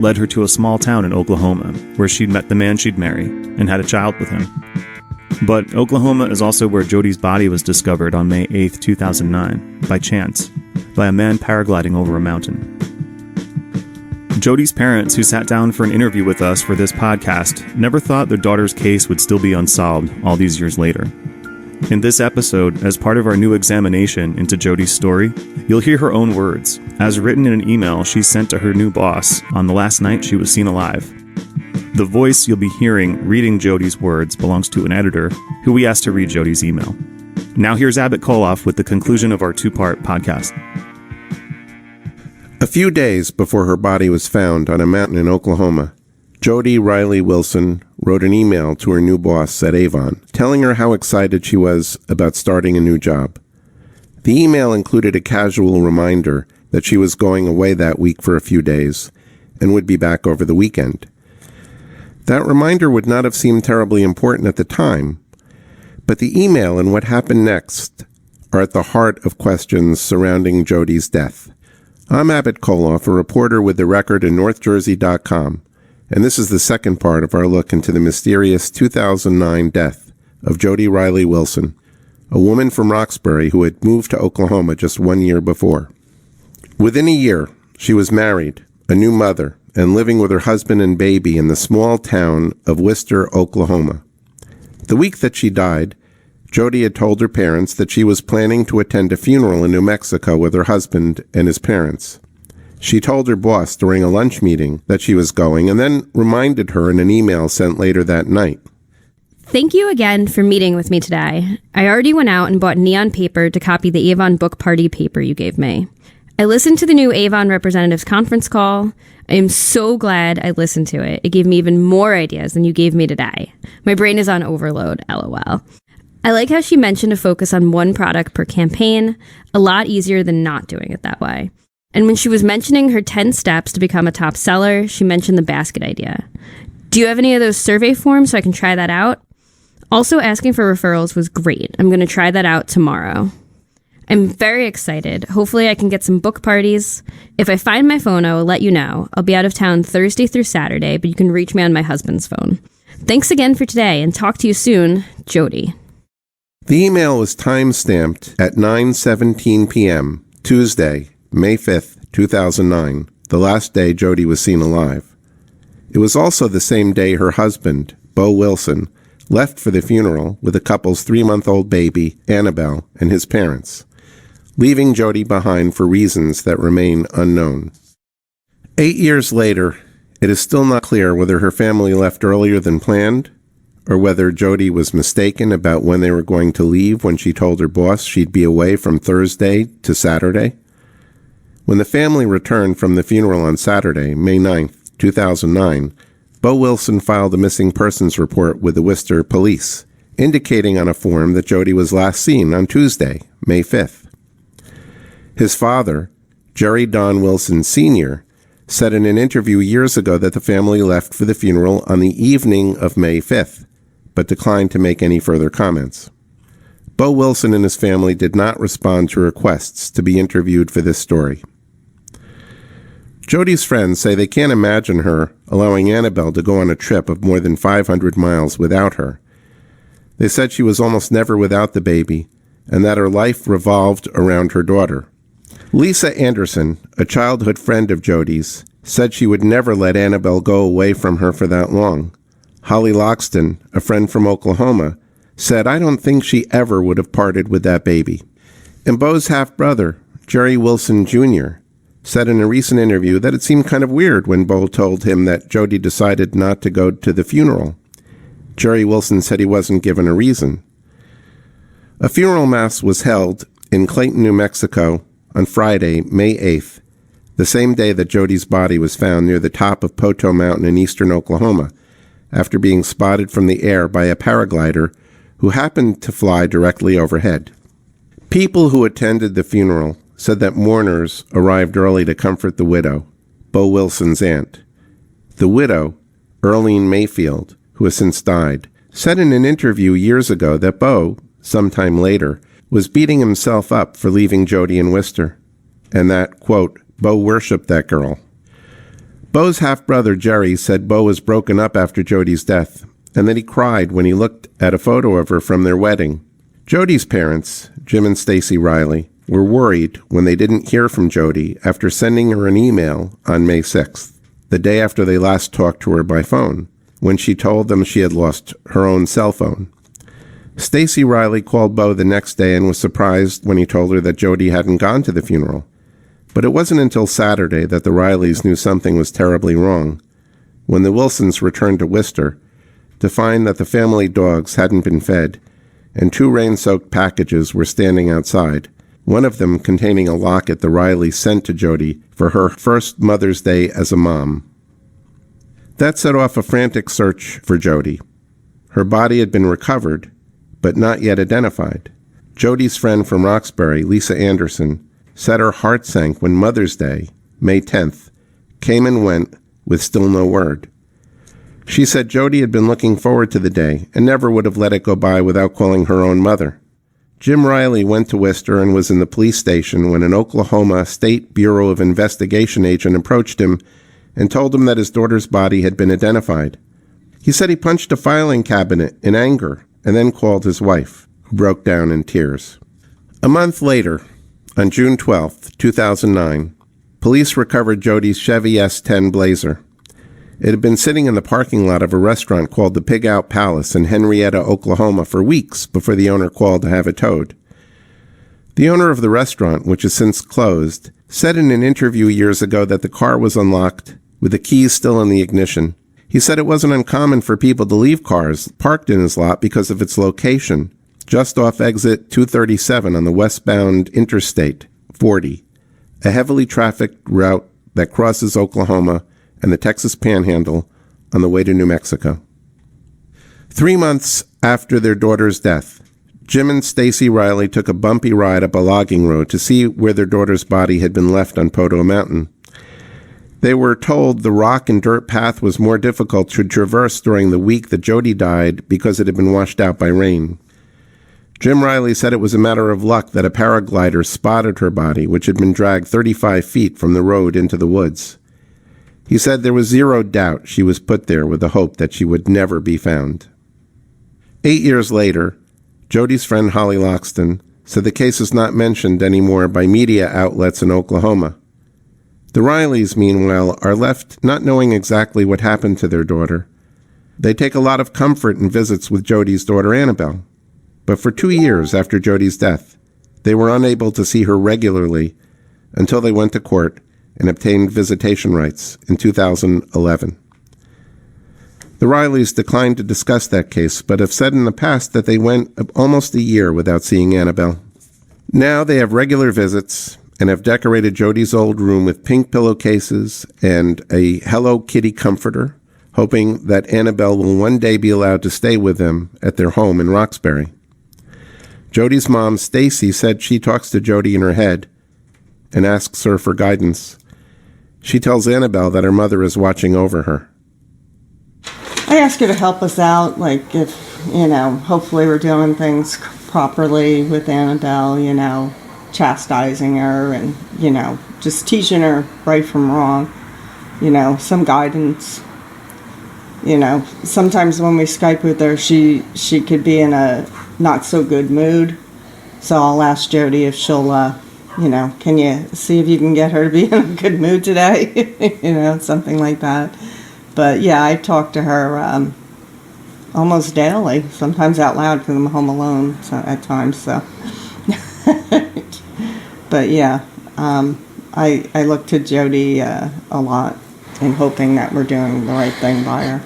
led her to a small town in Oklahoma, where she'd met the man she'd marry and had a child with him. But Oklahoma is also where Jody's body was discovered on May 8, 2009, by chance, by a man paragliding over a mountain. Jody's parents, who sat down for an interview with us for this podcast, never thought their daughter's case would still be unsolved all these years later. In this episode, as part of our new examination into Jody's story, you'll hear her own words, as written in an email she sent to her new boss on the last night she was seen alive. The voice you'll be hearing reading Jody's words belongs to an editor who we asked to read Jody's email. Now here's Abbott Koloff with the conclusion of our two-part podcast. A few days before her body was found on a mountain in Oklahoma, Jody Riley Wilson wrote an email to her new boss at Avon, telling her how excited she was about starting a new job. The email included a casual reminder that she was going away that week for a few days and would be back over the weekend. That reminder would not have seemed terribly important at the time, but the email and what happened next are at the heart of questions surrounding Jody's death. I'm Abbott Koloff, a reporter with The Record and NorthJersey.com, and this is the second part of our look into the mysterious 2009 death of Jody Riley Wilson, a woman from Roxbury who had moved to Oklahoma just 1 year before. Within a year, she was married, a new mother, and living with her husband and baby in the small town of Wister, Oklahoma. The week that she died, Jody had told her parents that she was planning to attend a funeral in New Mexico with her husband and his parents. She told her boss during a lunch meeting that she was going and then reminded her in an email sent later that night. Thank you again for meeting with me today. I already went out and bought neon paper to copy the Avon book party paper you gave me. I listened to the new Avon representatives conference call. I am so glad I listened to it. It gave me even more ideas than you gave me today. My brain is on overload, LOL. I like how she mentioned to focus on one product per campaign, a lot easier than not doing it that way. And when she was mentioning her 10 steps to become a top seller, she mentioned the basket idea. Do you have any of those survey forms so I can try that out? Also, asking for referrals was great. I'm going to try that out tomorrow. I'm very excited. Hopefully I can get some book parties. If I find my phone, I will let you know. I'll be out of town Thursday through Saturday, but you can reach me on my husband's phone. Thanks again for today, and talk to you soon, Jody. The email was time-stamped at 9:17 p.m., Tuesday, May 5th, 2009, the last day Jody was seen alive. It was also the same day her husband, Bo Wilson, left for the funeral with the couple's 3-month-old baby, Annabelle, and his parents, leaving Jody behind for reasons that remain unknown. 8 years later, it is still not clear whether her family left earlier than planned, or whether Jody was mistaken about when they were going to leave when she told her boss she'd be away from Thursday to Saturday. When the family returned from the funeral on Saturday, May 9th, 2009, Bo Wilson filed a missing persons report with the Wister police, indicating on a form that Jody was last seen on Tuesday, May 5th. His father, Jerry Don Wilson Sr., said in an interview years ago that the family left for the funeral on the evening of May 5th, but declined to make any further comments. Bo Wilson and his family did not respond to requests to be interviewed for this story. Jody's friends say they can't imagine her allowing Annabelle to go on a trip of more than 500 miles without her. They said she was almost never without the baby, and that her life revolved around her daughter. Lisa Anderson, a childhood friend of Jody's, said she would never let Annabelle go away from her for that long. Holly Loxton, a friend from Oklahoma, said, "I don't think she ever would have parted with that baby." And Bo's half-brother, Jerry Wilson Jr., said in a recent interview that it seemed kind of weird when Bo told him that Jody decided not to go to the funeral. Jerry Wilson said he wasn't given a reason. A funeral mass was held in Clayton, New Mexico on Friday, May 8th, the same day that Jody's body was found near the top of Poteau Mountain in eastern Oklahoma, after being spotted from the air by a paraglider who happened to fly directly overhead. People who attended the funeral said that mourners arrived early to comfort the widow, Bo Wilson's aunt. The widow, Earlene Mayfield, who has since died, said in an interview years ago that Bo, sometime later, was beating himself up for leaving Jody in Wister, and that, quote, Bo worshipped that girl. Bo's half-brother, Jerry, said Bo was broken up after Jody's death, and that he cried when he looked at a photo of her from their wedding. Jody's parents, Jim and Stacy Riley, were worried when they didn't hear from Jody after sending her an email on May 6th, the day after they last talked to her by phone, when she told them she had lost her own cell phone. Stacy Riley called Bo the next day and was surprised when he told her that Jody hadn't gone to the funeral. But it wasn't until Saturday that the Rileys knew something was terribly wrong, when the Wilsons returned to Worcester to find that the family dogs hadn't been fed, and 2 rain-soaked packages were standing outside, one of them containing a locket the Rileys sent to Jody for her first Mother's Day as a mom. That set off a frantic search for Jody. Her body had been recovered, but not yet identified. Jody's friend from Roxbury, Lisa Anderson, said her heart sank when Mother's Day, May 10th, came and went with still no word. She said Jody had been looking forward to the day and never would have let it go by without calling her own mother. Jim Riley went to Worcester and was in the police station when an Oklahoma State Bureau of Investigation agent approached him and told him that his daughter's body had been identified. He said he punched a filing cabinet in anger and then called his wife, who broke down in tears. A month later, on June 12, 2009, police recovered Jody's Chevy S10 Blazer. It had been sitting in the parking lot of a restaurant called the Pig Out Palace in Henrietta, Oklahoma for weeks before the owner called to have it towed. The owner of the restaurant, which has since closed, said in an interview years ago that the car was unlocked with the keys still in the ignition. He said it wasn't uncommon for people to leave cars parked in his lot because of its location, just off exit 237 on the westbound Interstate 40, a heavily trafficked route that crosses Oklahoma and the Texas Panhandle on the way to New Mexico. 3 months after their daughter's death, Jim and Stacy Riley took a bumpy ride up a logging road to see where their daughter's body had been left on Poteau Mountain. They were told the rock and dirt path was more difficult to traverse during the week that Jody died because it had been washed out by rain. Jim Riley said it was a matter of luck that a paraglider spotted her body, which had been dragged 35 feet from the road into the woods. He said there was zero doubt she was put there with the hope that she would never be found. 8 years later, Jody's friend Holly Loxton said the case is not mentioned anymore by media outlets in Oklahoma. The Rileys, meanwhile, are left not knowing exactly what happened to their daughter. They take a lot of comfort in visits with Jody's daughter Annabelle. But for 2 years after Jody's death, they were unable to see her regularly until they went to court and obtained visitation rights in 2011. The Rileys declined to discuss that case, but have said in the past that they went almost a year without seeing Annabelle. Now they have regular visits and have decorated Jody's old room with pink pillowcases and a Hello Kitty comforter, hoping that Annabelle will one day be allowed to stay with them at their home in Roxbury. Jody's mom, Stacy, said she talks to Jody in her head and asks her for guidance. She tells Annabelle that her mother is watching over her. I ask her to help us out, like if, hopefully we're doing things properly with Annabelle, chastising her and, just teaching her right from wrong, some guidance. Sometimes when we Skype with her, she could be in a not so good mood. So I'll ask Jody if she'll, can you see if you can get her to be in a good mood today? Something like that. But yeah, I talk to her almost daily, sometimes out loud because I'm home alone at times. So, but yeah, I look to Jody a lot and hoping that we're doing the right thing by her.